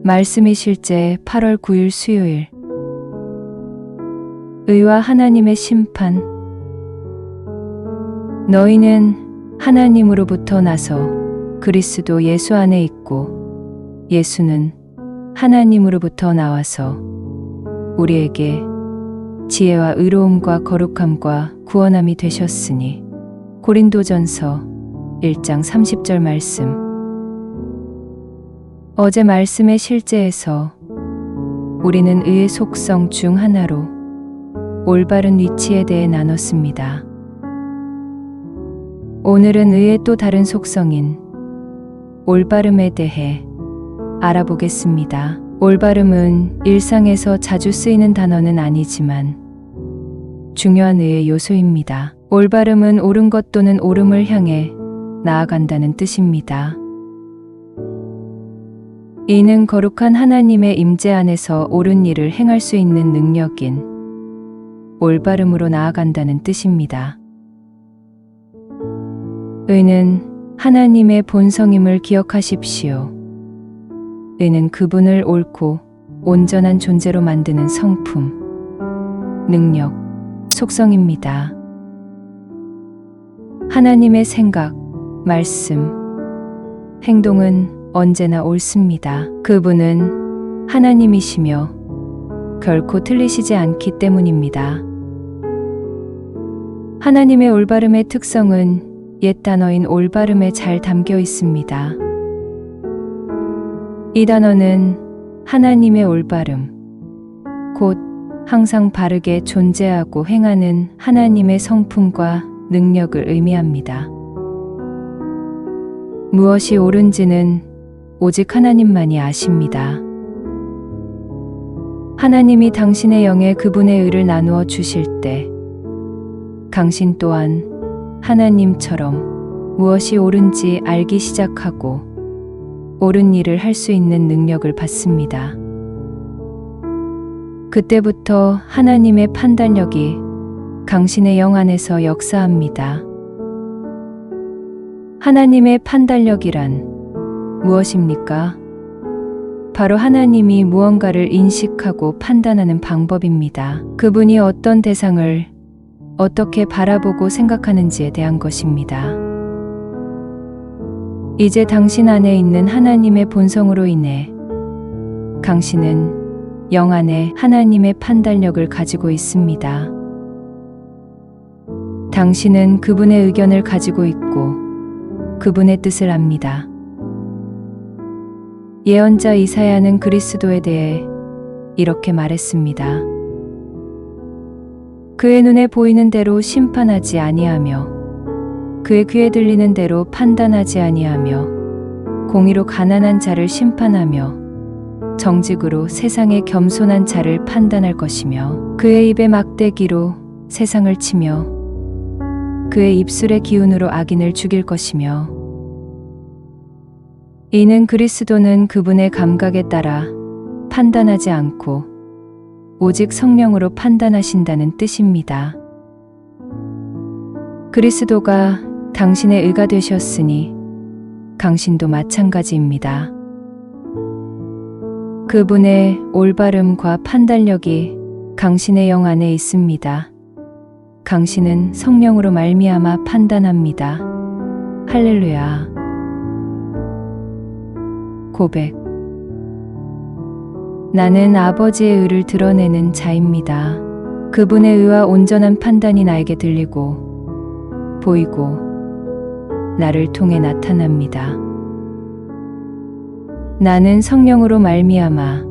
말씀이 실제 8월 9일 수요일. 의와 하나님의 심판. 너희는 하나님으로부터 나서 그리스도 예수 안에 있고 예수는 하나님으로부터 나와서 우리에게 지혜와 의로움과 거룩함과 구원함이 되셨으니. 고린도전서 1장 30절 말씀. 어제 말씀의 실제에서 우리는 의의 속성 중 하나로 올바른 위치에 대해 나눴습니다. 오늘은 의의 또 다른 속성인 올바름에 대해 알아보겠습니다. 올바름은 일상에서 자주 쓰이는 단어는 아니지만 중요한 의의 요소입니다. 올바름은 옳은 것 또는 옳음을 향해 나아간다는 뜻입니다. 이는 거룩한 하나님의 임재 안에서 옳은 일을 행할 수 있는 능력인 올바름으로 나아간다는 뜻입니다. 의는 하나님의 본성임을 기억하십시오. 의는 그분을 옳고 온전한 존재로 만드는 성품, 능력, 속성입니다. 하나님의 생각, 말씀, 행동은 언제나 옳습니다. 그분은 하나님이시며 결코 틀리시지 않기 때문입니다. 하나님의 올바름의 특성은 옛 단어인 올바름에 잘 담겨 있습니다. 이 단어는 하나님의 올바름, 곧 항상 바르게 존재하고 행하는 하나님의 성품과 능력을 의미합니다. 무엇이 옳은지는 오직 하나님만이 아십니다. 하나님이 당신의 영에 그분의 의를 나누어 주실 때 당신 또한 하나님처럼 무엇이 옳은지 알기 시작하고 옳은 일을 할 수 있는 능력을 받습니다. 그때부터 하나님의 판단력이 당신의 영 안에서 역사합니다. 하나님의 판단력이란 무엇입니까? 바로 하나님이 무언가를 인식하고 판단하는 방법입니다. 그분이 어떤 대상을 어떻게 바라보고 생각하는지에 대한 것입니다. 이제 당신 안에 있는 하나님의 본성으로 인해 당신은 영 안에 하나님의 판단력을 가지고 있습니다. 당신은 그분의 의견을 가지고 있고 그분의 뜻을 압니다. 예언자 이사야는 그리스도에 대해 이렇게 말했습니다. 그의 눈에 보이는 대로 심판하지 아니하며 그의 귀에 들리는 대로 판단하지 아니하며 공의로 가난한 자를 심판하며 정직으로 세상의 겸손한 자를 판단할 것이며 그의 입의 막대기로 세상을 치며 그의 입술의 기운으로 악인을 죽일 것이며. 이는 그리스도는 그분의 감각에 따라 판단하지 않고 오직 성령으로 판단하신다는 뜻입니다. 그리스도가 당신의 의가 되셨으니 당신도 마찬가지입니다. 그분의 올바름과 판단력이 당신의 영 안에 있습니다. 당신은 성령으로 말미암아 판단합니다. 할렐루야. 고백. 나는 아버지의 의를 드러내는 자입니다. 그분의 의와 온전한 판단이 나에게 들리고 보이고 나를 통해 나타납니다. 나는 성령으로 말미암아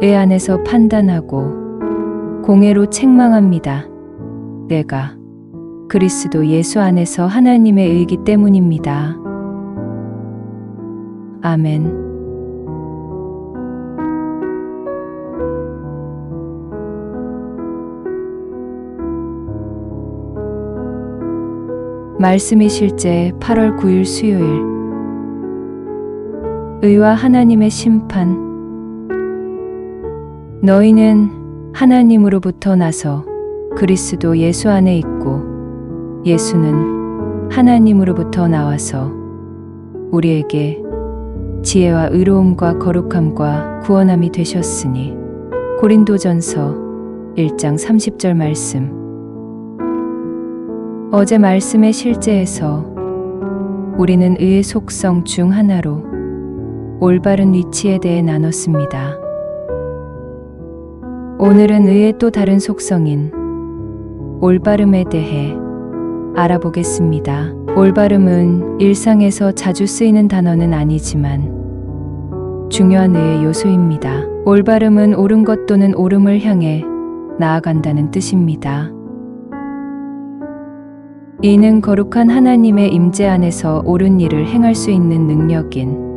의 안에서 판단하고 공의로 책망합니다. 내가 그리스도 예수 안에서 하나님의 의이기 때문입니다. 아멘. 말씀이 실제 8월 9일 수요일. 의와 하나님의 심판. 너희는 하나님으로부터 나서 그리스도 예수 안에 있고 예수는 하나님으로부터 나와서 우리에게 지혜와 의로움과 거룩함과 구원함이 되셨으니. 고린도전서 1장 30절 말씀. 어제 말씀의 실제에서 우리는 의의 속성 중 하나로 올바른 위치에 대해 나눴습니다. 오늘은 의의 또 다른 속성인 올바름에 대해 알아보겠습니다. 올바름은 일상에서 자주 쓰이는 단어는 아니지만 중요한 의의 요소입니다. 올바름은 옳은 것 또는 옳음을 향해 나아간다는 뜻입니다. 이는 거룩한 하나님의 임재 안에서 옳은 일을 행할 수 있는 능력인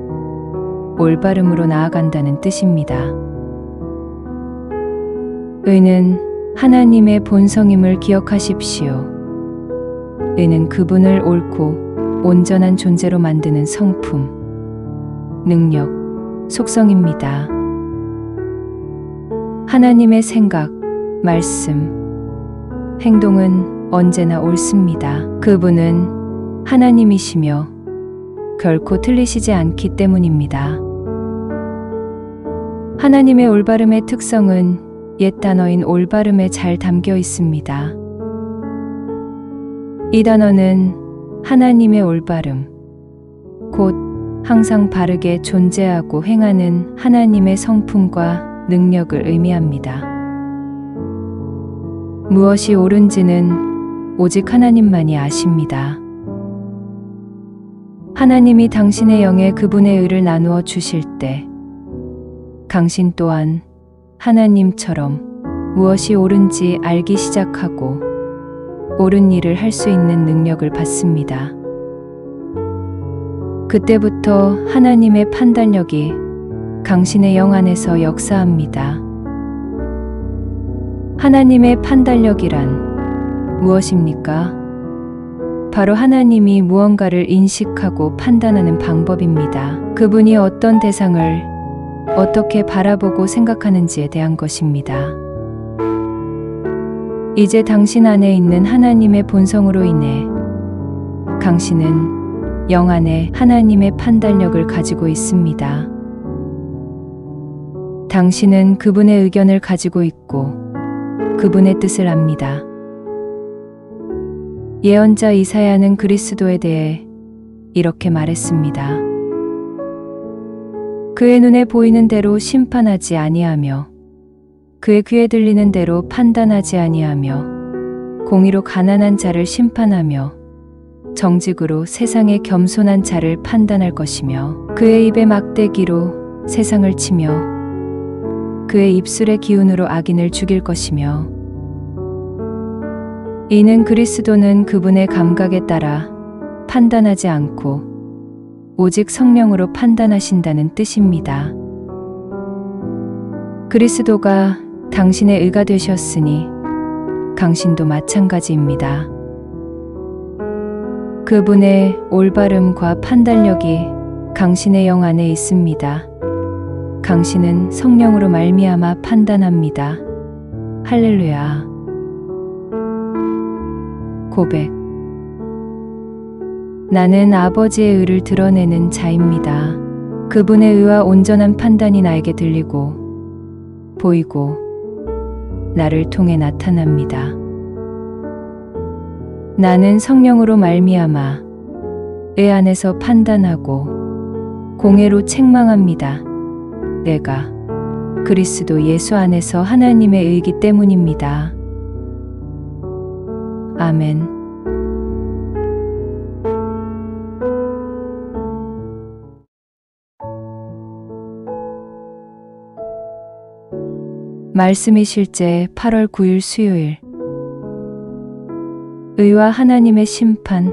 올바름으로 나아간다는 뜻입니다. 의는 하나님의 본성임을 기억하십시오. 의는 그분을 옳고 온전한 존재로 만드는 성품, 능력, 속성입니다. 하나님의 생각, 말씀, 행동은 언제나 옳습니다. 그분은 하나님이시며 결코 틀리시지 않기 때문입니다. 하나님의 올바름의 특성은 옛 단어인 올바름에 잘 담겨 있습니다. 이 단어는 하나님의 올바름, 곧 항상 바르게 존재하고 행하는 하나님의 성품과 능력을 의미합니다. 무엇이 옳은지는 오직 하나님만이 아십니다. 하나님이 당신의 영에 그분의 의를 나누어 주실 때 당신 또한 하나님처럼 무엇이 옳은지 알기 시작하고 옳은 일을 할 수 있는 능력을 받습니다. 그때부터 하나님의 판단력이 당신의 영 안에서 역사합니다. 하나님의 판단력이란 무엇입니까? 바로 하나님이 무언가를 인식하고 판단하는 방법입니다. 그분이 어떤 대상을 어떻게 바라보고 생각하는지에 대한 것입니다. 이제 당신 안에 있는 하나님의 본성으로 인해 당신은 영 안에 하나님의 판단력을 가지고 있습니다. 당신은 그분의 의견을 가지고 있고 그분의 뜻을 압니다. 예언자 이사야는 그리스도에 대해 이렇게 말했습니다. 그의 눈에 보이는 대로 심판하지 아니하며 그의 귀에 들리는 대로 판단하지 아니하며 공의로 가난한 자를 심판하며 정직으로 세상의 겸손한 자를 판단할 것이며 그의 입에 막대기로 세상을 치며 그의 입술의 기운으로 악인을 죽일 것이며 이는 그리스도는 그분의 감각에 따라 판단하지 않고 오직 성령으로 판단하신다는 뜻입니다. 그리스도가 당신의 의가 되셨으니 당신도 마찬가지입니다. 그분의 올바름과 판단력이 당신의 영 안에 있습니다. 당신은 성령으로 말미암아 판단합니다. 할렐루야. 고백. 나는 아버지의 의를 드러내는 자입니다. 그분의 의와 온전한 판단이 나에게 들리고 보이고 나를 통해 나타납니다. 나는 성령으로 말미암아 의 안에서 판단하고 공의로 책망합니다. 내가 그리스도 예수 안에서 하나님의 의이기 때문입니다. 아멘. 말씀이 실제 8월 9일 수요일. 의와 하나님의 심판.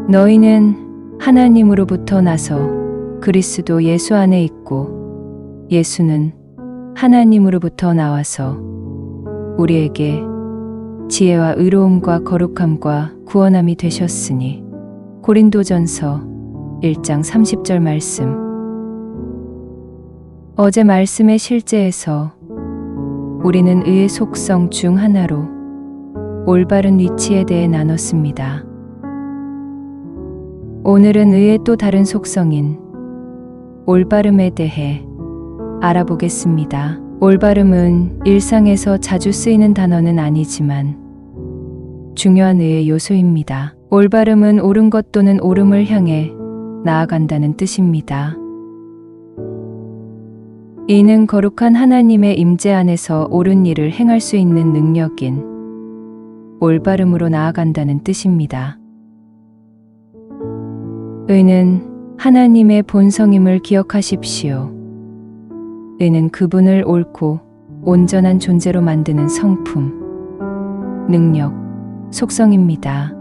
너희는 하나님으로부터 나서 그리스도 예수 안에 있고 예수는 하나님으로부터 나와서 우리에게 지혜와 의로움과 거룩함과 구원함이 되셨으니. 고린도전서 1장 30절 말씀. 어제 말씀의 실제에서 우리는 의의 속성 중 하나로 올바른 위치에 대해 나눴습니다. 오늘은 의의 또 다른 속성인 올바름에 대해 알아보겠습니다. 올바름은 일상에서 자주 쓰이는 단어는 아니지만 중요한 의의 요소입니다. 올바름은 옳은 것 또는 옳음을 향해 나아간다는 뜻입니다. 이는 거룩한 하나님의 임재 안에서 옳은 일을 행할 수 있는 능력인 올바름으로 나아간다는 뜻입니다. 의는 하나님의 본성임을 기억하십시오. 의는 그분을 옳고 온전한 존재로 만드는 성품, 능력, 속성입니다.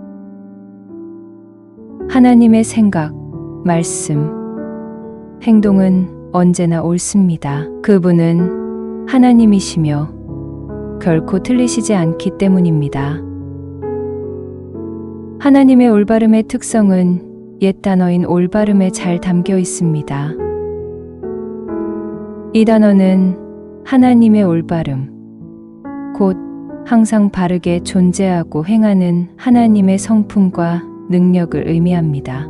하나님의 생각, 말씀, 행동은 언제나 옳습니다. 그분은 하나님이시며 결코 틀리시지 않기 때문입니다. 하나님의 올바름의 특성은 옛 단어인 올바름에 잘 담겨 있습니다. 이 단어는 하나님의 올바름, 곧 항상 바르게 존재하고 행하는 하나님의 성품과 능력을 의미합니다.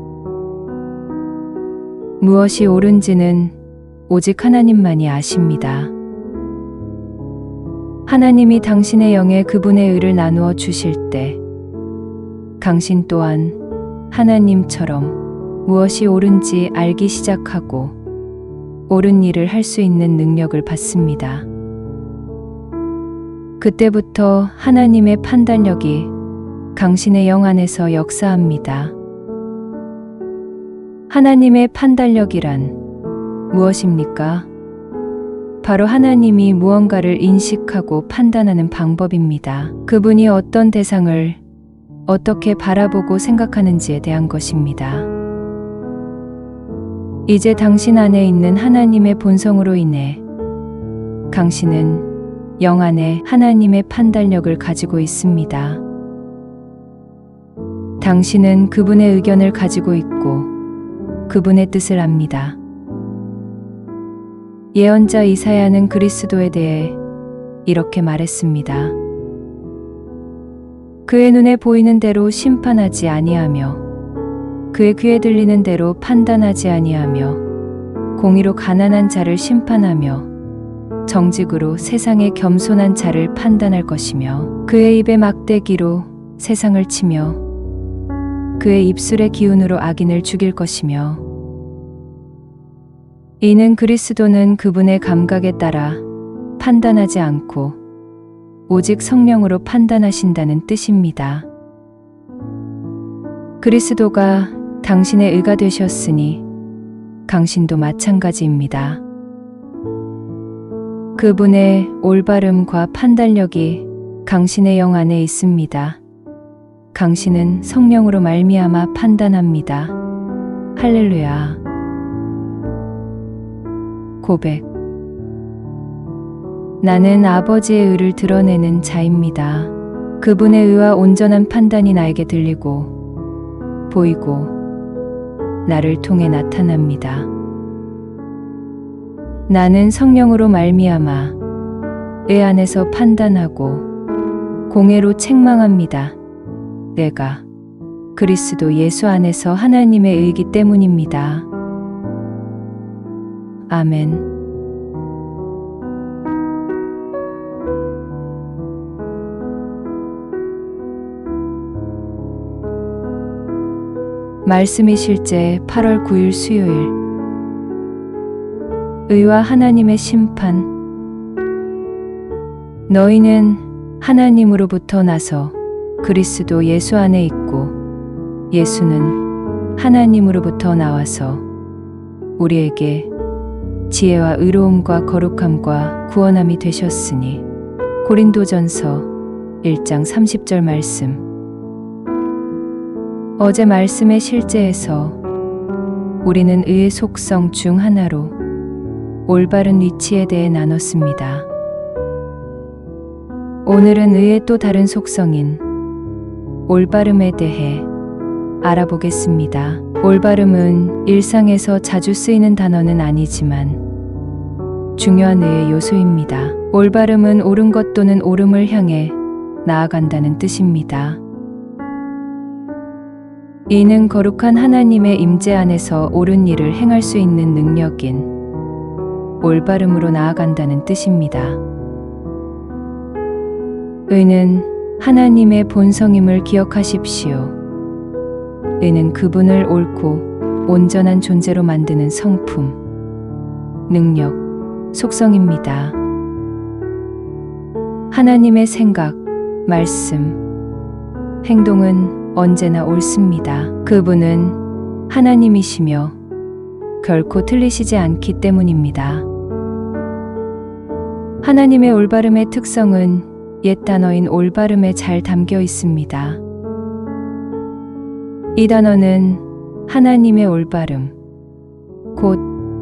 무엇이 옳은지는 오직 하나님만이 아십니다. 하나님이 당신의 영에 그분의 의를 나누어 주실 때 당신 또한 하나님처럼 무엇이 옳은지 알기 시작하고 옳은 일을 할 수 있는 능력을 받습니다. 그때부터 하나님의 판단력이 당신의 영 안에서 역사합니다. 하나님의 판단력이란 무엇입니까? 바로 하나님이 무언가를 인식하고 판단하는 방법입니다. 그분이 어떤 대상을 어떻게 바라보고 생각하는지에 대한 것입니다. 이제 당신 안에 있는 하나님의 본성으로 인해 당신은 영 안에 하나님의 판단력을 가지고 있습니다. 당신은 그분의 의견을 가지고 있고 그분의 뜻을 압니다. 예언자 이사야는 그리스도에 대해 이렇게 말했습니다. 그의 눈에 보이는 대로 심판하지 아니하며 그의 귀에 들리는 대로 판단하지 아니하며 공의로 가난한 자를 심판하며 정직으로 세상의 겸손한 자를 판단할 것이며 그의 입에 막대기로 세상을 치며 그의 입술의 기운으로 악인을 죽일 것이며 이는 그리스도는 그분의 감각에 따라 판단하지 않고 오직 성령으로 판단하신다는 뜻입니다. 그리스도가 당신의 의가 되셨으니 당신도 마찬가지입니다. 그분의 올바름과 판단력이 당신의 영 안에 있습니다. 당신은 성령으로 말미암아 판단합니다. 할렐루야. 고백. 나는 아버지의 의를 드러내는 자입니다. 그분의 의와 온전한 판단이 나에게 들리고 보이고 나를 통해 나타납니다. 나는 성령으로 말미암아 의 안에서 판단하고 공의로 책망합니다. 내가 그리스도 예수 안에서 하나님의 의이기 때문입니다. 아멘. 말씀이 실제 8월 9일 수요일. 의와 하나님의 심판. 너희는 하나님으로부터 나서 그리스도 예수 안에 있고 예수는 하나님으로부터 나와서 우리에게 지혜와 의로움과 거룩함과 구원함이 되셨으니. 고린도전서 1장 30절 말씀. 어제 말씀의 실제에서 우리는 의의 속성 중 하나로 올바른 위치에 대해 나눴습니다. 오늘은 의의 또 다른 속성인 올바름에 대해 알아보겠습니다. 올바름은 일상에서 자주 쓰이는 단어는 아니지만 중요한 의의 요소입니다. 올바름은 옳은 것 또는 옳음을 향해 나아간다는 뜻입니다. 이는 거룩한 하나님의 임재 안에서 옳은 일을 행할 수 있는 능력인 올바름으로 나아간다는 뜻입니다. 의는 하나님의 본성임을 기억하십시오. 의는 그분을 옳고 온전한 존재로 만드는 성품, 능력, 속성입니다. 하나님의 생각, 말씀, 행동은 언제나 옳습니다. 그분은 하나님이시며 결코 틀리시지 않기 때문입니다. 하나님의 올바름의 특성은 옛 단어인 올바름에 잘 담겨 있습니다. 이 단어는 하나님의 올바름, 곧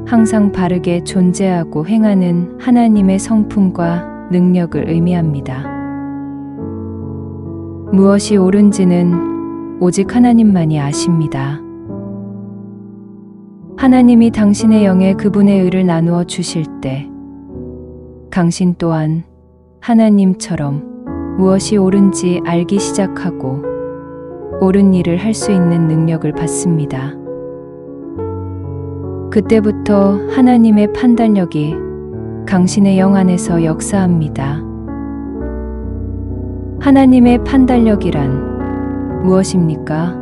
항상 바르게 존재하고 행하는 하나님의 성품과 능력을 의미합니다. 무엇이 옳은지는 오직 하나님만이 아십니다. 하나님이 당신의 영에 그분의 의를 나누어 주실 때 당신 또한 하나님처럼 무엇이 옳은지 알기 시작하고 옳은 일을 할 수 있는 능력을 받습니다. 그때부터 하나님의 판단력이 당신의 영 안에서 역사합니다. 하나님의 판단력이란 무엇입니까?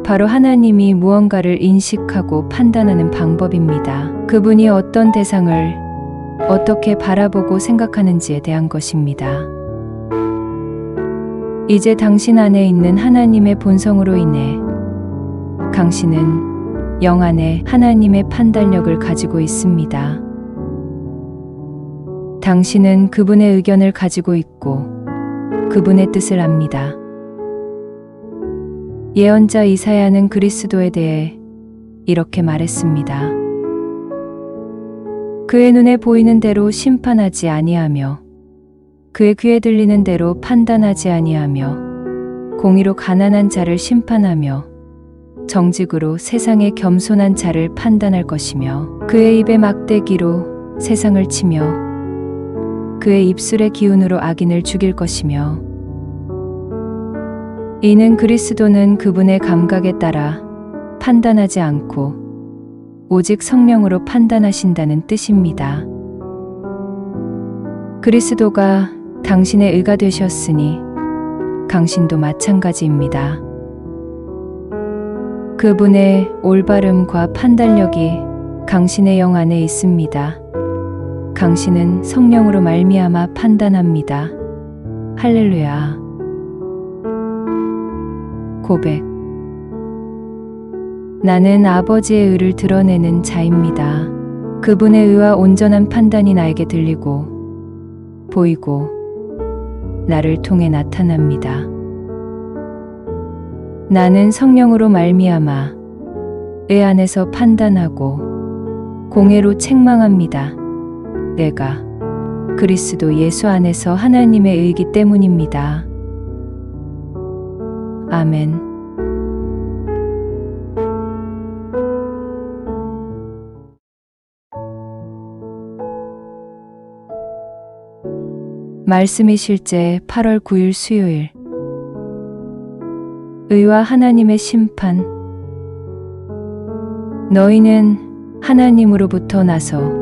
바로 하나님이 무언가를 인식하고 판단하는 방법입니다. 그분이 어떤 대상을 어떻게 바라보고 생각하는지에 대한 것입니다. 이제 당신 안에 있는 하나님의 본성으로 인해 당신은 영 안에 하나님의 판단력을 가지고 있습니다. 당신은 그분의 의견을 가지고 있고 그분의 뜻을 압니다. 예언자 이사야는 그리스도에 대해 이렇게 말했습니다. 그의 눈에 보이는 대로 심판하지 아니하며 그의 귀에 들리는 대로 판단하지 아니하며 공의로 가난한 자를 심판하며 정직으로 세상의 겸손한 자를 판단할 것이며 그의 입의 막대기로 세상을 치며 그의 입술의 기운으로 악인을 죽일 것이며 이는 그리스도는 그분의 감각에 따라 판단하지 않고 오직 성령으로 판단하신다는 뜻입니다. 그리스도가 당신의 의가 되셨으니 당신도 마찬가지입니다. 그분의 올바름과 판단력이 당신의 영 안에 있습니다. 당신은 성령으로 말미암아 판단합니다. 할렐루야. 고백. 나는 아버지의 의를 드러내는 자입니다. 그분의 의와 온전한 판단이 나에게 들리고 보이고 나를 통해 나타납니다. 나는 성령으로 말미암아 의 안에서 판단하고 공의로 책망합니다. 내가 그리스도 예수 안에서 하나님의 의이기 때문입니다. 아멘. 말씀이 실제 8월 9일 수요일. 의와 하나님의 심판. 너희는 하나님으로부터 나서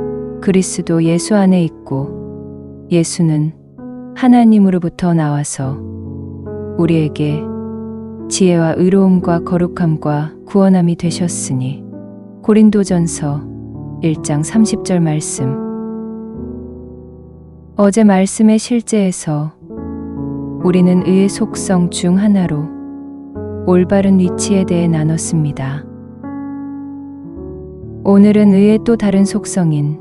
그리스도 예수 안에 있고 예수는 하나님으로부터 나와서 우리에게 지혜와 의로움과 거룩함과 구원함이 되셨으니. 고린도전서 1장 30절 말씀. 어제 말씀의 실제에서 우리는 의의 속성 중 하나로 올바른 위치에 대해 나눴습니다. 오늘은 의의 또 다른 속성인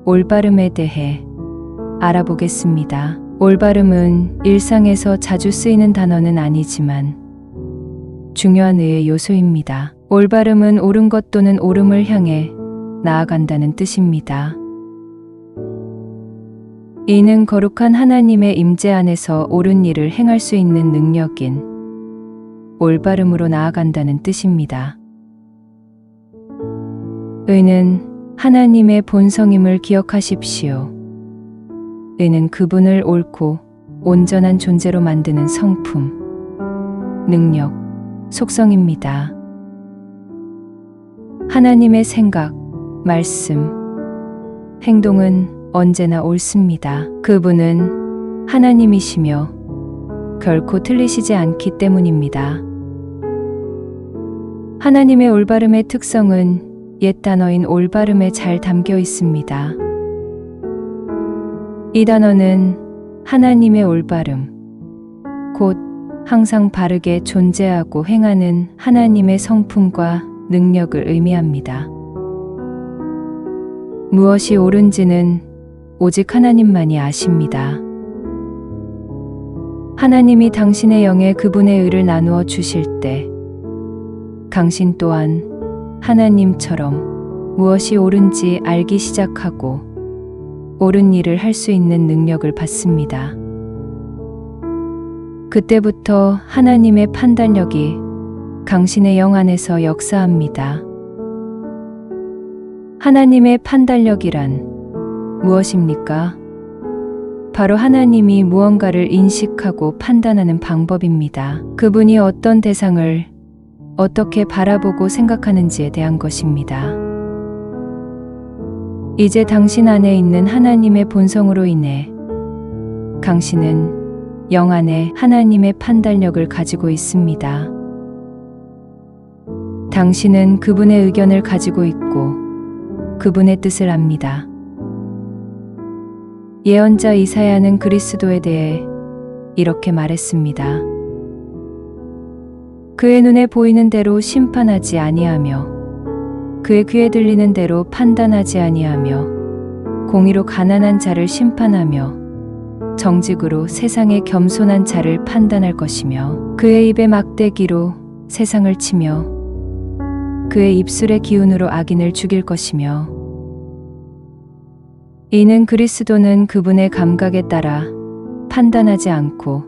올바름에 대해 알아보겠습니다. 올바름은 일상에서 자주 쓰이는 단어는 아니지만 중요한 의의 요소입니다. 올바름은 옳은 것 또는 옳음을 향해 나아간다는 뜻입니다. 이는 거룩한 하나님의 임재 안에서 옳은 일을 행할 수 있는 능력인 올바름으로 나아간다는 뜻입니다. 의는 하나님의 본성임을 기억하십시오. 의는 그분을 옳고 온전한 존재로 만드는 성품, 능력, 속성입니다. 하나님의 생각, 말씀, 행동은 언제나 옳습니다. 그분은 하나님이시며 결코 틀리시지 않기 때문입니다. 하나님의 올바름의 특성은 옛 단어인 올바름에 잘 담겨 있습니다. 이 단어는 하나님의 올바름, 곧 항상 바르게 존재하고 행하는 하나님의 성품과 능력을 의미합니다. 무엇이 옳은지는 오직 하나님만이 아십니다. 하나님이 당신의 영에 그분의 의를 나누어 주실 때 당신 또한 하나님처럼 무엇이 옳은지 알기 시작하고 옳은 일을 할 수 있는 능력을 받습니다. 그때부터 하나님의 판단력이 당신의 영 안에서 역사합니다. 하나님의 판단력이란 무엇입니까? 바로 하나님이 무언가를 인식하고 판단하는 방법입니다. 그분이 어떤 대상을 어떻게 바라보고 생각하는지에 대한 것입니다. 이제 당신 안에 있는 하나님의 본성으로 인해 당신은 영 안에 하나님의 판단력을 가지고 있습니다. 당신은 그분의 의견을 가지고 있고 그분의 뜻을 압니다. 예언자 이사야는 그리스도에 대해 이렇게 말했습니다. 그의 눈에 보이는 대로 심판하지 아니하며 그의 귀에 들리는 대로 판단하지 아니하며 공의로 가난한 자를 심판하며 정직으로 세상의 겸손한 자를 판단할 것이며 그의 입에 막대기로 세상을 치며 그의 입술의 기운으로 악인을 죽일 것이며 이는 그리스도는 그분의 감각에 따라 판단하지 않고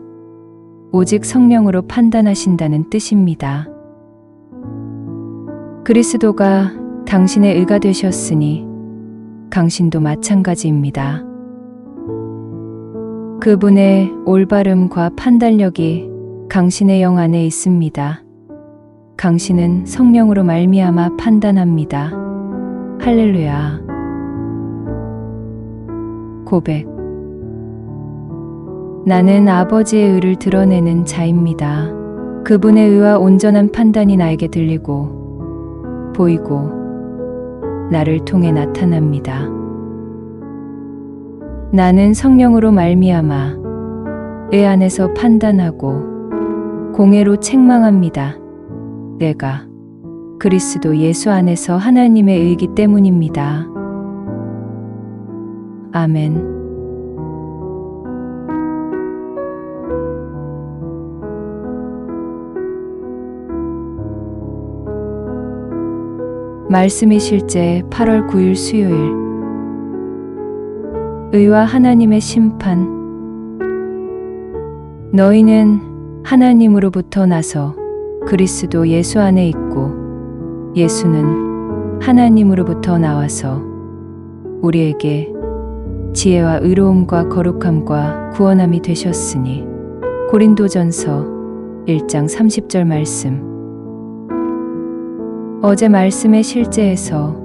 오직 성령으로 판단하신다는 뜻입니다. 그리스도가 당신의 의가 되셨으니 당신도 마찬가지입니다. 그분의 올바름과 판단력이 당신의 영 안에 있습니다. 당신은 성령으로 말미암아 판단합니다. 할렐루야. 고백. 나는 아버지의 의를 드러내는 자입니다. 그분의 의와 온전한 판단이 나에게 들리고 보이고 나를 통해 나타납니다. 나는 성령으로 말미암아 의 안에서 판단하고 공의로 책망합니다. 내가 그리스도 예수 안에서 하나님의 의이기 때문입니다. 아멘. 말씀이 실제 8월 9일 수요일. 의와 하나님의 심판. 너희는 하나님으로부터 나서 그리스도 예수 안에 있고 예수는 하나님으로부터 나와서 우리에게 지혜와 의로움과 거룩함과 구원함이 되셨으니. 고린도전서 1장 30절 말씀. 어제 말씀의 실제에서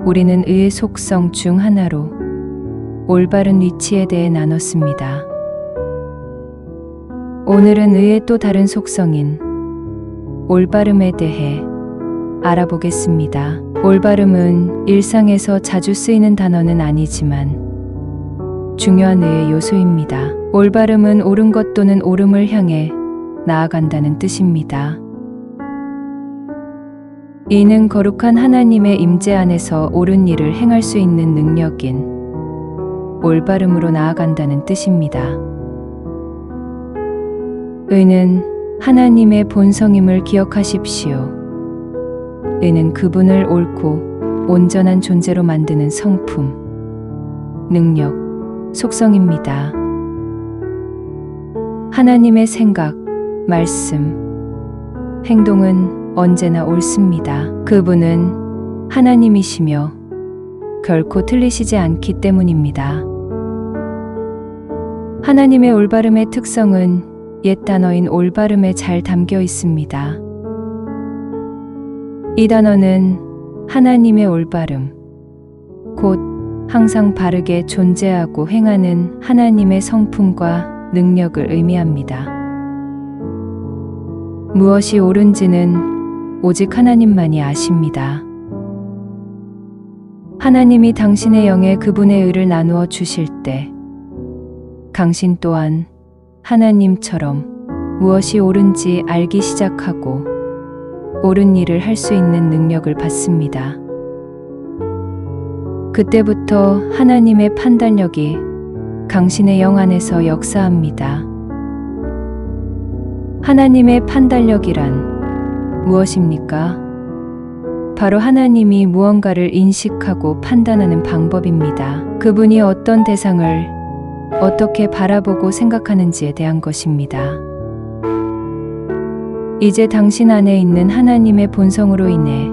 우리는 의의 속성 중 하나로 올바른 위치에 대해 나눴습니다. 오늘은 의의 또 다른 속성인 올바름에 대해 알아보겠습니다. 올바름은 일상에서 자주 쓰이는 단어는 아니지만 중요한 의의 요소입니다. 올바름은 옳은 것 또는 옳음을 향해 나아간다는 뜻입니다. 이는 거룩한 하나님의 임재 안에서 옳은 일을 행할 수 있는 능력인 올바름으로 나아간다는 뜻입니다. 의는 하나님의 본성임을 기억하십시오. 의는 그분을 옳고 온전한 존재로 만드는 성품, 능력, 속성입니다. 하나님의 생각, 말씀, 행동은 언제나 옳습니다. 그분은 하나님이시며 결코 틀리시지 않기 때문입니다. 하나님의 올바름의 특성은 옛 단어인 올바름에 잘 담겨 있습니다. 이 단어는 하나님의 올바름, 곧 항상 바르게 존재하고 행하는 하나님의 성품과 능력을 의미합니다. 무엇이 옳은지는 오직 하나님만이 아십니다. 하나님이 당신의 영에 그분의 의를 나누어 주실 때 당신 또한 하나님처럼 무엇이 옳은지 알기 시작하고 옳은 일을 할 수 있는 능력을 받습니다. 그때부터 하나님의 판단력이 당신의 영 안에서 역사합니다. 하나님의 판단력이란 무엇입니까? 바로 하나님이 무언가를 인식하고 판단하는 방법입니다. 그분이 어떤 대상을 어떻게 바라보고 생각하는지에 대한 것입니다. 이제 당신 안에 있는 하나님의 본성으로 인해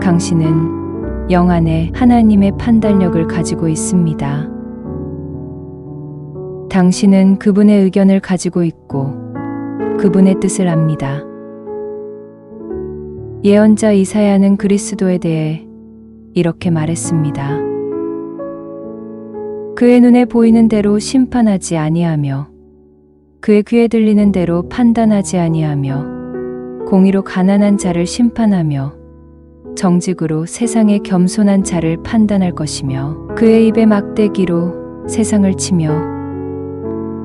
당신은 영 안에 하나님의 판단력을 가지고 있습니다. 당신은 그분의 의견을 가지고 있고 그분의 뜻을 압니다. 예언자 이사야는 그리스도에 대해 이렇게 말했습니다. 그의 눈에 보이는 대로 심판하지 아니하며 그의 귀에 들리는 대로 판단하지 아니하며 공의로 가난한 자를 심판하며 정직으로 세상의 겸손한 자를 판단할 것이며 그의 입에 막대기로 세상을 치며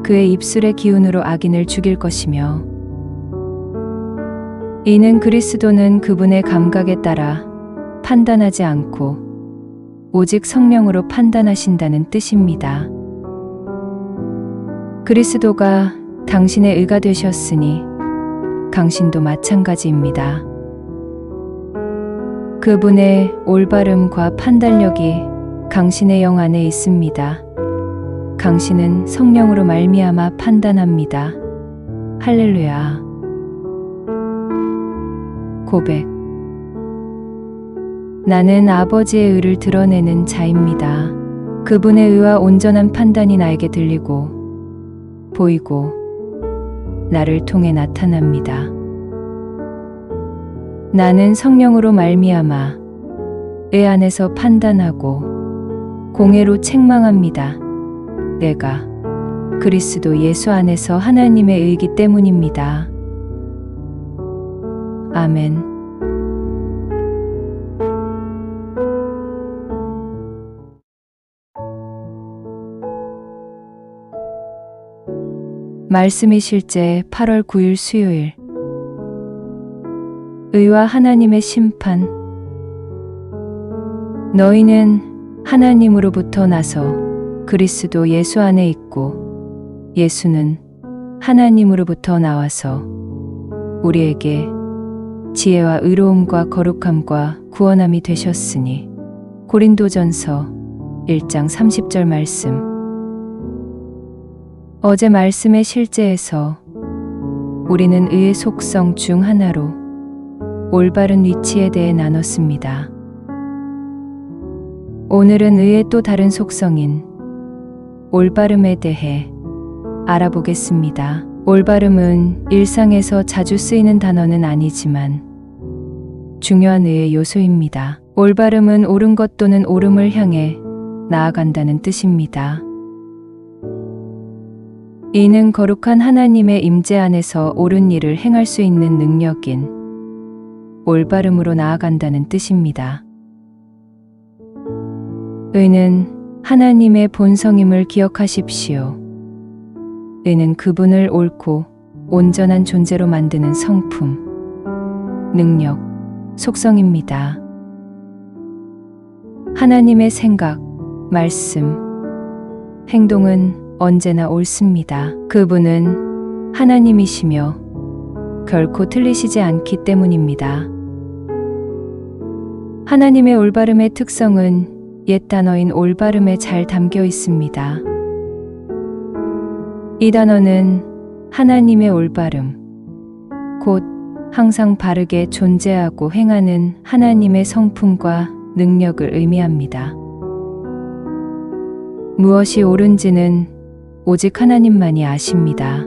그의 입술의 기운으로 악인을 죽일 것이며 이는 그리스도는 그분의 감각에 따라 판단하지 않고 오직 성령으로 판단하신다는 뜻입니다. 그리스도가 당신의 의가 되셨으니 당신도 마찬가지입니다. 그분의 올바름과 판단력이 당신의 영 안에 있습니다. 당신은 성령으로 말미암아 판단합니다. 할렐루야. 고백. 나는 아버지의 의를 드러내는 자입니다. 그분의 의와 온전한 판단이 나에게 들리고 보이고 나를 통해 나타납니다. 나는 성령으로 말미암아 의 안에서 판단하고 공의로 책망합니다. 내가 그리스도 예수 안에서 하나님의 의이기 때문입니다. 아멘. 말씀이 실제 8월 9일 수요일. 의와 하나님의 심판. 너희는 하나님으로부터 나서 그리스도 예수 안에 있고 예수는 하나님으로부터 나와서 우리에게 지혜와 의로움과 거룩함과 구원함이 되셨으니. 고린도전서 1장 30절 말씀. 어제 말씀의 실제에서 우리는 의의 속성 중 하나로 올바른 위치에 대해 나눴습니다. 오늘은 의의 또 다른 속성인 올바름에 대해 알아보겠습니다. 올바름은 일상에서 자주 쓰이는 단어는 아니지만 중요한 의의 요소입니다. 올바름은 옳은 것 또는 옳음을 향해 나아간다는 뜻입니다. 이는 거룩한 하나님의 임재 안에서 옳은 일을 행할 수 있는 능력인 올바름으로 나아간다는 뜻입니다. 의는 하나님의 본성임을 기억하십시오. 의는 그분을 옳고 온전한 존재로 만드는 성품, 능력, 속성입니다. 하나님의 생각, 말씀, 행동은 언제나 옳습니다. 그분은 하나님이시며 결코 틀리시지 않기 때문입니다. 하나님의 올바름의 특성은 옛 단어인 올바름에 잘 담겨 있습니다. 이 단어는 하나님의 올바름, 곧 항상 바르게 존재하고 행하는 하나님의 성품과 능력을 의미합니다. 무엇이 옳은지는 오직 하나님만이 아십니다.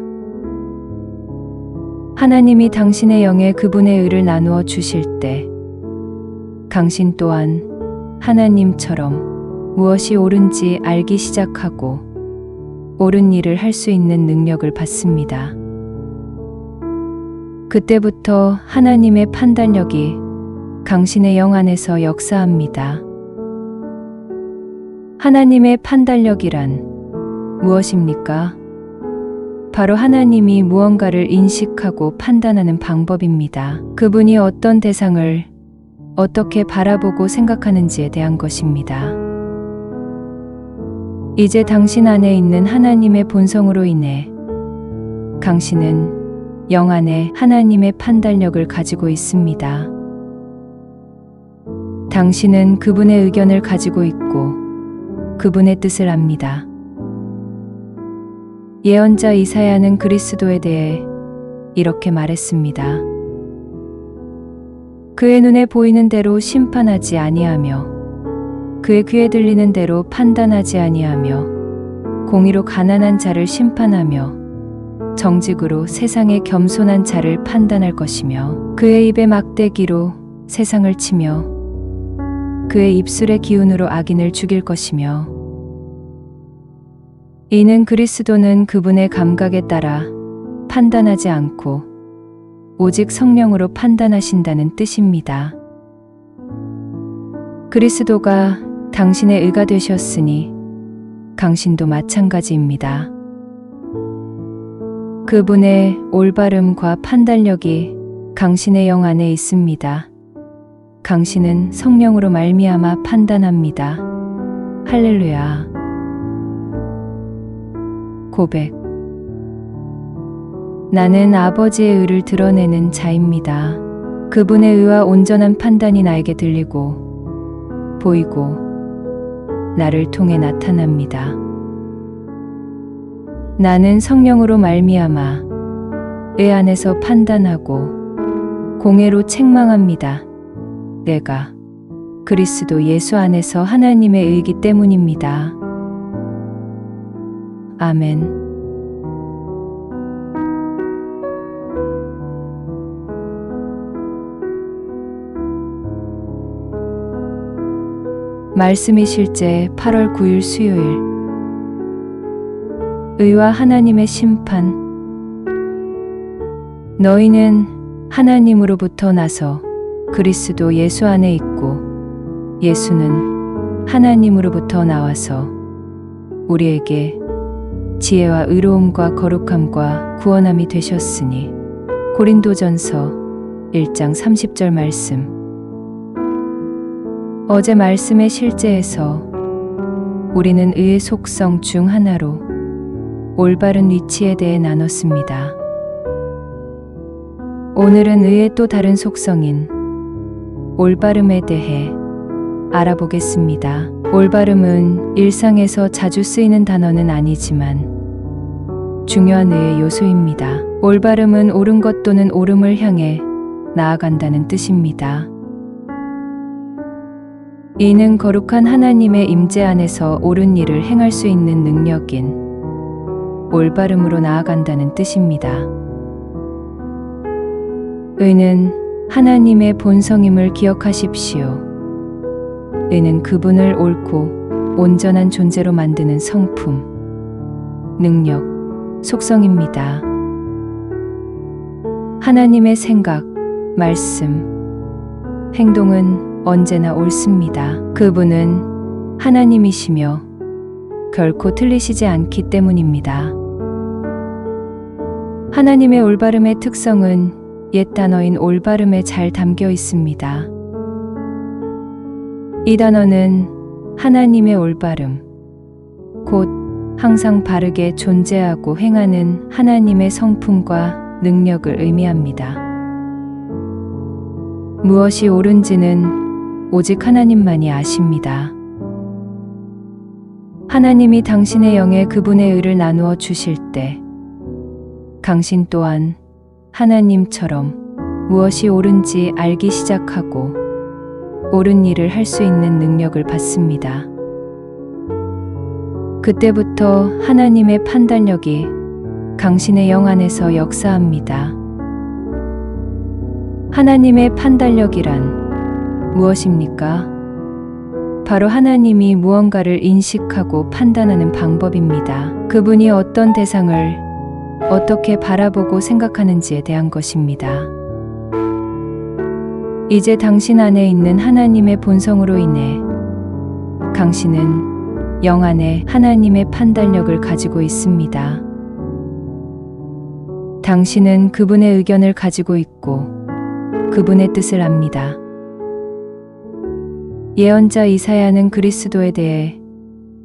하나님이 당신의 영에 그분의 의를 나누어 주실 때 당신 또한 하나님처럼 무엇이 옳은지 알기 시작하고 옳은 일을 할 수 있는 능력을 받습니다. 그때부터 하나님의 판단력이 당신의 영 안에서 역사합니다. 하나님의 판단력이란 무엇입니까? 바로 하나님이 무언가를 인식하고 판단하는 방법입니다. 그분이 어떤 대상을 어떻게 바라보고 생각하는지에 대한 것입니다. 이제 당신 안에 있는 하나님의 본성으로 인해 당신은 영 안에 하나님의 판단력을 가지고 있습니다. 당신은 그분의 의견을 가지고 있고 그분의 뜻을 압니다. 예언자 이사야는 그리스도에 대해 이렇게 말했습니다. 그의 눈에 보이는 대로 심판하지 아니하며 그의 귀에 들리는 대로 판단하지 아니하며 공의로 가난한 자를 심판하며 정직으로 세상의 겸손한 자를 판단할 것이며 그의 입에 막대기로 세상을 치며 그의 입술의 기운으로 악인을 죽일 것이며 이는 그리스도는 그분의 감각에 따라 판단하지 않고 오직 성령으로 판단하신다는 뜻입니다. 그리스도가 당신의 의가 되셨으니 당신도 마찬가지입니다. 그분의 올바름과 판단력이 당신의 영 안에 있습니다. 당신은 성령으로 말미암아 판단합니다. 할렐루야. 고백. 나는 아버지의 의를 드러내는 자입니다. 그분의 의와 온전한 판단이 나에게 들리고 보이고 나를 통해 나타납니다. 나는 성령으로 말미암아 의 안에서 판단하고 공의로 책망합니다. 내가 그리스도 예수 안에서 하나님의 의이기 때문입니다. 아멘. 말씀이 실제 8월 9일 수요일. 의와 하나님의 심판. 너희는 하나님으로부터 나서 그리스도 예수 안에 있고 예수는 하나님으로부터 나와서 우리에게 지혜와 의로움과 거룩함과 구원함이 되셨으니. 고린도전서 1장 30절 말씀. 어제 말씀의 실제에서 우리는 의의 속성 중 하나로 올바른 위치에 대해 나눴습니다. 오늘은 의의 또 다른 속성인 올바름에 대해 알아보겠습니다. 올바름은 일상에서 자주 쓰이는 단어는 아니지만 중요한 의의 요소입니다. 올바름은 옳은 것 또는 옳음을 향해 나아간다는 뜻입니다. 이는 거룩한 하나님의 임재 안에서 옳은 일을 행할 수 있는 능력인 올바름으로 나아간다는 뜻입니다. 의는 하나님의 본성임을 기억하십시오. 의는 그분을 옳고 온전한 존재로 만드는 성품, 능력, 속성입니다. 하나님의 생각, 말씀, 행동은 언제나 옳습니다. 그분은 하나님이시며 결코 틀리시지 않기 때문입니다. 하나님의 올바름의 특성은 옛 단어인 올바름에 잘 담겨 있습니다. 이 단어는 하나님의 올바름, 곧 항상 바르게 존재하고 행하는 하나님의 성품과 능력을 의미합니다. 무엇이 옳은지는 오직 하나님만이 아십니다. 하나님이 당신의 영에 그분의 의를 나누어 주실 때 당신 또한 하나님처럼 무엇이 옳은지 알기 시작하고 옳은 일을 할 수 있는 능력을 받습니다. 그때부터 하나님의 판단력이 당신의 영 안에서 역사합니다. 하나님의 판단력이란 무엇입니까? 바로 하나님이 무언가를 인식하고 판단하는 방법입니다. 그분이 어떤 대상을 어떻게 바라보고 생각하는지에 대한 것입니다. 이제 당신 안에 있는 하나님의 본성으로 인해 당신은 영 안에 하나님의 판단력을 가지고 있습니다. 당신은 그분의 의견을 가지고 있고 그분의 뜻을 압니다. 예언자 이사야는 그리스도에 대해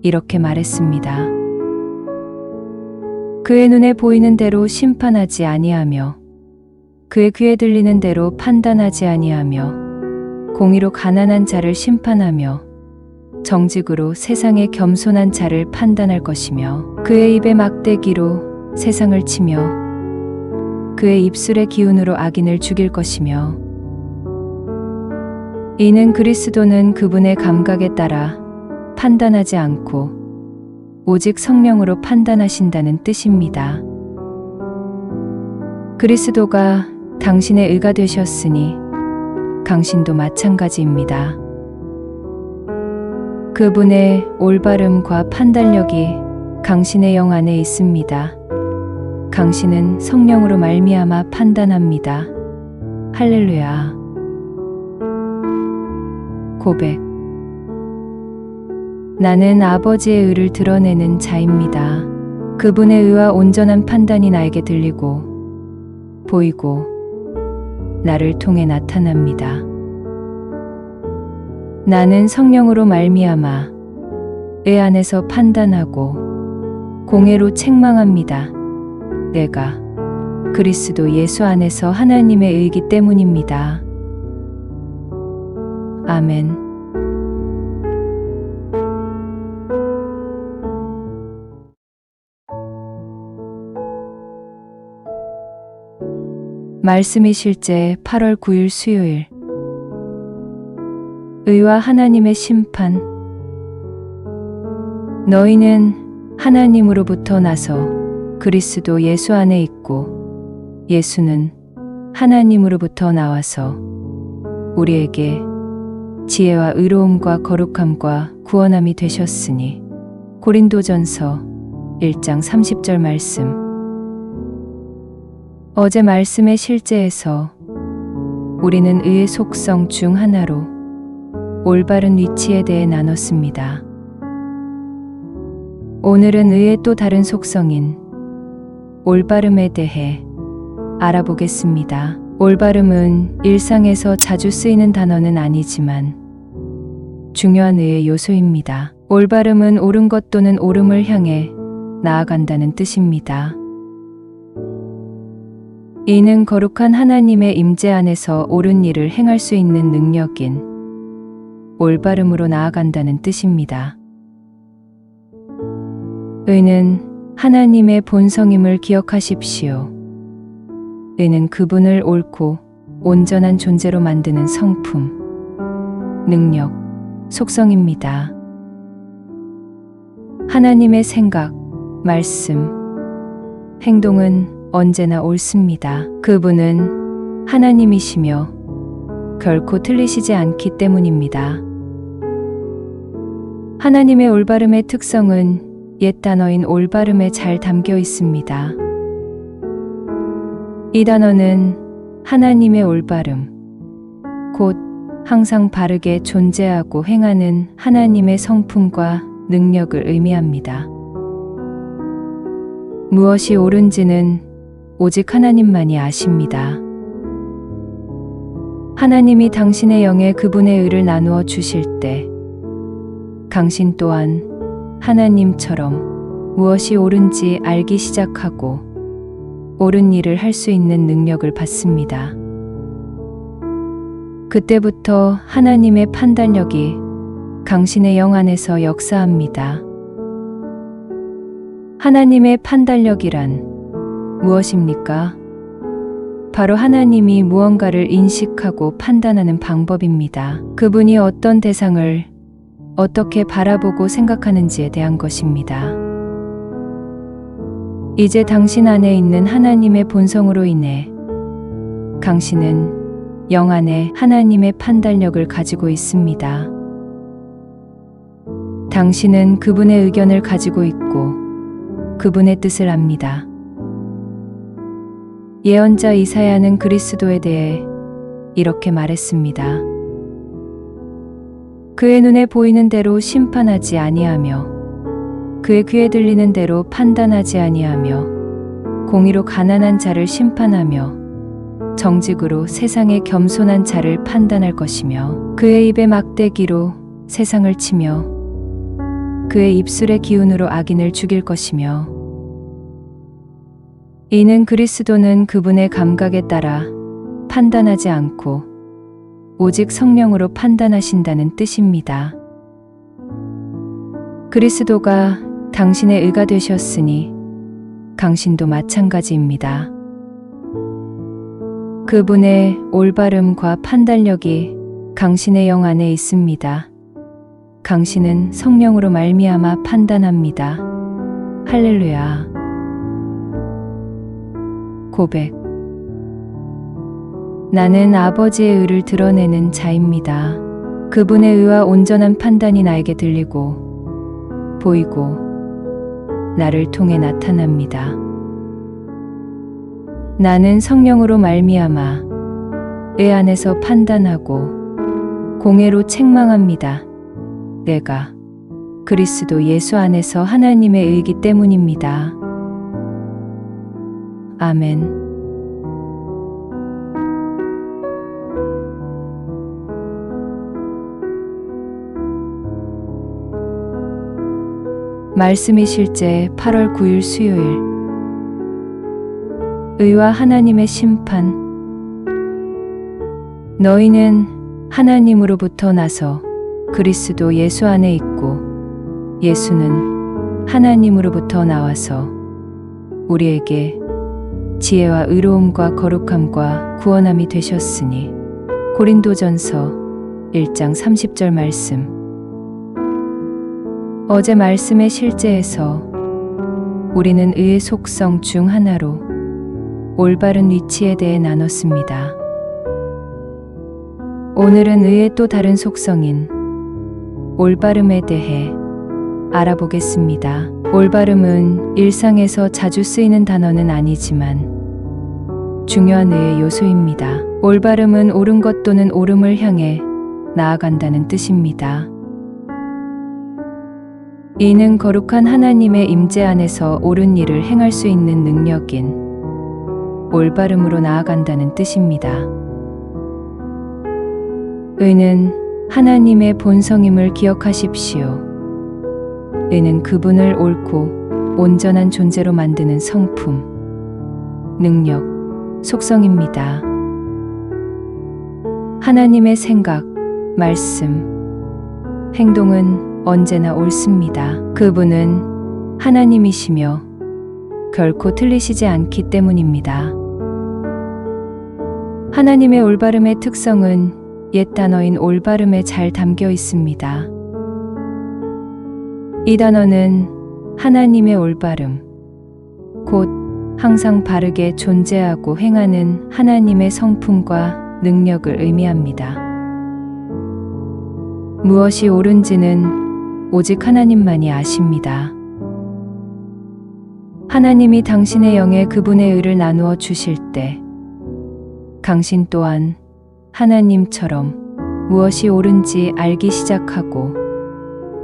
이렇게 말했습니다. 그의 눈에 보이는 대로 심판하지 아니하며 그의 귀에 들리는 대로 판단하지 아니하며 공의로 가난한 자를 심판하며 정직으로 세상의 겸손한 자를 판단할 것이며 그의 입에 막대기로 세상을 치며 그의 입술의 기운으로 악인을 죽일 것이며 이는 그리스도는 그분의 감각에 따라 판단하지 않고 오직 성령으로 판단하신다는 뜻입니다. 그리스도가 당신의 의가 되셨으니 당신도 마찬가지입니다. 그분의 올바름과 판단력이 당신의 영 안에 있습니다. 당신은 성령으로 말미암아 판단합니다. 할렐루야. 고백. 나는 아버지의 의를 드러내는 자입니다. 그분의 의와 온전한 판단이 나에게 들리고 보이고 나를 통해 나타납니다. 나는 성령으로 말미암아 의 안에서 판단하고 공의로 책망합니다. 내가 그리스도 예수 안에서 하나님의 의이기 때문입니다. 아멘. 말씀이 실제 8월 9일 수요일. 의와 하나님의 심판. 너희는 하나님으로부터 나서 그리스도 예수 안에 있고 예수는 하나님으로부터 나와서 우리에게 지혜와 의로움과 거룩함과 구원함이 되셨으니. 고린도전서 1장 30절 말씀. 어제 말씀의 실제에서 우리는 의의 속성 중 하나로 올바른 위치에 대해 나눴습니다. 오늘은 의의 또 다른 속성인 올바름에 대해 알아보겠습니다. 올바름은 일상에서 자주 쓰이는 단어는 아니지만 중요한 의의 요소입니다. 올바름은 옳은 것 또는 옳음을 향해 나아간다는 뜻입니다. 이는 거룩한 하나님의 임재 안에서 옳은 일을 행할 수 있는 능력인 올바름으로 나아간다는 뜻입니다. 의는 하나님의 본성임을 기억하십시오. 의는 그분을 옳고 온전한 존재로 만드는 성품, 능력, 속성입니다. 하나님의 생각, 말씀, 행동은 언제나 옳습니다. 그분은 하나님이시며 결코 틀리시지 않기 때문입니다. 하나님의 올바름의 특성은 옛 단어인 올바름에 잘 담겨 있습니다. 이 단어는 하나님의 올바름, 곧 항상 바르게 존재하고 행하는 하나님의 성품과 능력을 의미합니다. 무엇이 옳은지는 오직 하나님만이 아십니다. 하나님이 당신의 영에 그분의 의를 나누어 주실 때 당신 또한 하나님처럼 무엇이 옳은지 알기 시작하고 옳은 일을 할 수 있는 능력을 받습니다. 그때부터 하나님의 판단력이 당신의 영 안에서 역사합니다. 하나님의 판단력이란 무엇입니까? 바로 하나님이 무언가를 인식하고 판단하는 방법입니다. 그분이 어떤 대상을 어떻게 바라보고 생각하는지에 대한 것입니다. 이제 당신 안에 있는 하나님의 본성으로 인해 당신은 영 안에 하나님의 판단력을 가지고 있습니다. 당신은 그분의 의견을 가지고 있고 그분의 뜻을 압니다. 예언자 이사야는 그리스도에 대해 이렇게 말했습니다. 그의 눈에 보이는 대로 심판하지 아니하며 그의 귀에 들리는 대로 판단하지 아니하며 공의로 가난한 자를 심판하며 정직으로 세상의 겸손한 자를 판단할 것이며 그의 입에 막대기로 세상을 치며 그의 입술의 기운으로 악인을 죽일 것이며 이는 그리스도는 그분의 감각에 따라 판단하지 않고 오직 성령으로 판단하신다는 뜻입니다. 그리스도가 당신의 의가 되셨으니 당신도 마찬가지입니다. 그분의 올바름과 판단력이 당신의 영 안에 있습니다. 당신은 성령으로 말미암아 판단합니다. 할렐루야. 고백. 나는 아버지의 의를 드러내는 자입니다. 그분의 의와 온전한 판단이 나에게 들리고 보이고 나를 통해 나타납니다. 나는 성령으로 말미암아 의 안에서 판단하고 공의로 책망합니다. 내가 그리스도 예수 안에서 하나님의 의이기 때문입니다. 아멘. 말씀이 실제 8월 9일 수요일. 의와 하나님의 심판. 너희는 하나님으로부터 나서 그리스도 예수 안에 있고 예수는 하나님으로부터 나와서 우리에게 지혜와 의로움과 거룩함과 구원함이 되셨으니. 고린도전서 1장 30절 말씀. 어제 말씀의 실제에서 우리는 의의 속성 중 하나로 올바른 위치에 대해 나눴습니다. 오늘은 의의 또 다른 속성인 올바름에 대해 알아보겠습니다. 올바름은 일상에서 자주 쓰이는 단어는 아니지만 중요한 의의 요소입니다. 올바름은 옳은 것 또는 옳음을 향해 나아간다는 뜻입니다. 이는 거룩한 하나님의 임재 안에서 옳은 일을 행할 수 있는 능력인 올바름으로 나아간다는 뜻입니다. 의는 하나님의 본성임을 기억하십시오. 의는 그분을 옳고 온전한 존재로 만드는 성품, 능력, 속성입니다. 하나님의 생각, 말씀, 행동은 언제나 옳습니다. 그분은 하나님이시며 결코 틀리시지 않기 때문입니다. 하나님의 올바름의 특성은 옛 단어인 올바름에 잘 담겨 있습니다. 이 단어는 하나님의 올바름, 곧 항상 바르게 존재하고 행하는 하나님의 성품과 능력을 의미합니다. 무엇이 옳은지는 오직 하나님만이 아십니다. 하나님이 당신의 영에 그분의 의를 나누어 주실 때 당신 또한 하나님처럼 무엇이 옳은지 알기 시작하고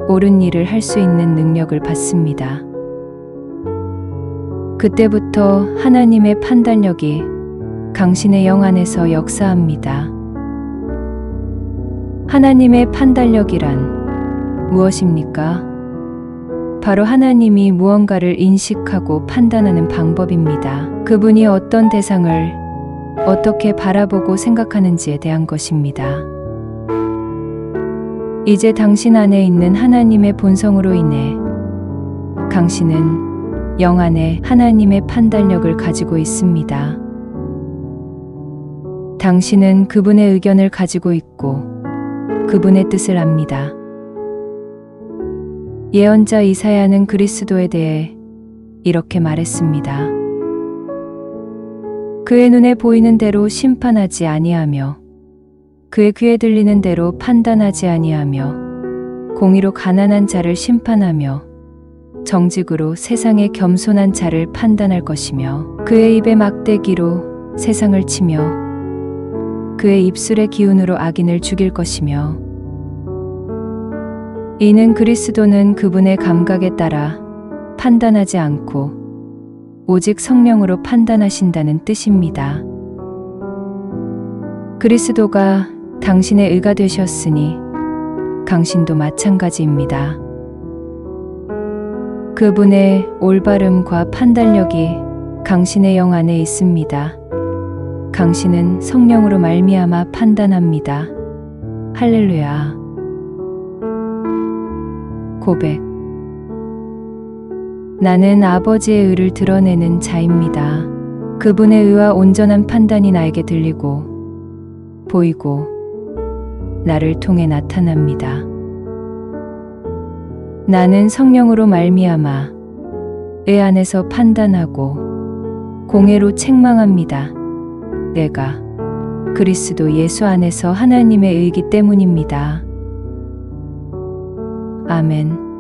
옳은 일을 할 수 있는 능력을 받습니다. 그때부터 하나님의 판단력이 당신의 영 안에서 역사합니다. 하나님의 판단력이란 무엇입니까? 바로 하나님이 무언가를 인식하고 판단하는 방법입니다. 그분이 어떤 대상을 어떻게 바라보고 생각하는지에 대한 것입니다. 이제 당신 안에 있는 하나님의 본성으로 인해 당신은 영 안에 하나님의 판단력을 가지고 있습니다. 당신은 그분의 의견을 가지고 있고 그분의 뜻을 압니다. 예언자 이사야는 그리스도에 대해 이렇게 말했습니다. 그의 눈에 보이는 대로 심판하지 아니하며 그의 귀에 들리는 대로 판단하지 아니하며 공의로 가난한 자를 심판하며 정직으로 세상의 겸손한 자를 판단할 것이며 그의 입에 막대기로 세상을 치며 그의 입술의 기운으로 악인을 죽일 것이며 이는 그리스도는 그분의 감각에 따라 판단하지 않고 오직 성령으로 판단하신다는 뜻입니다. 그리스도가 당신의 의가 되셨으니 당신도 마찬가지입니다. 그분의 올바름과 판단력이 당신의 영 안에 있습니다. 당신은 성령으로 말미암아 판단합니다. 할렐루야. 고백. 나는 아버지의 의를 드러내는 자입니다. 그분의 의와 온전한 판단이 나에게 들리고 보이고 나를 통해 나타납니다. 나는 성령으로 말미암아 의 안에서 판단하고 공의로 책망합니다. 내가 그리스도 예수 안에서 하나님의 의이기 때문입니다. 아멘.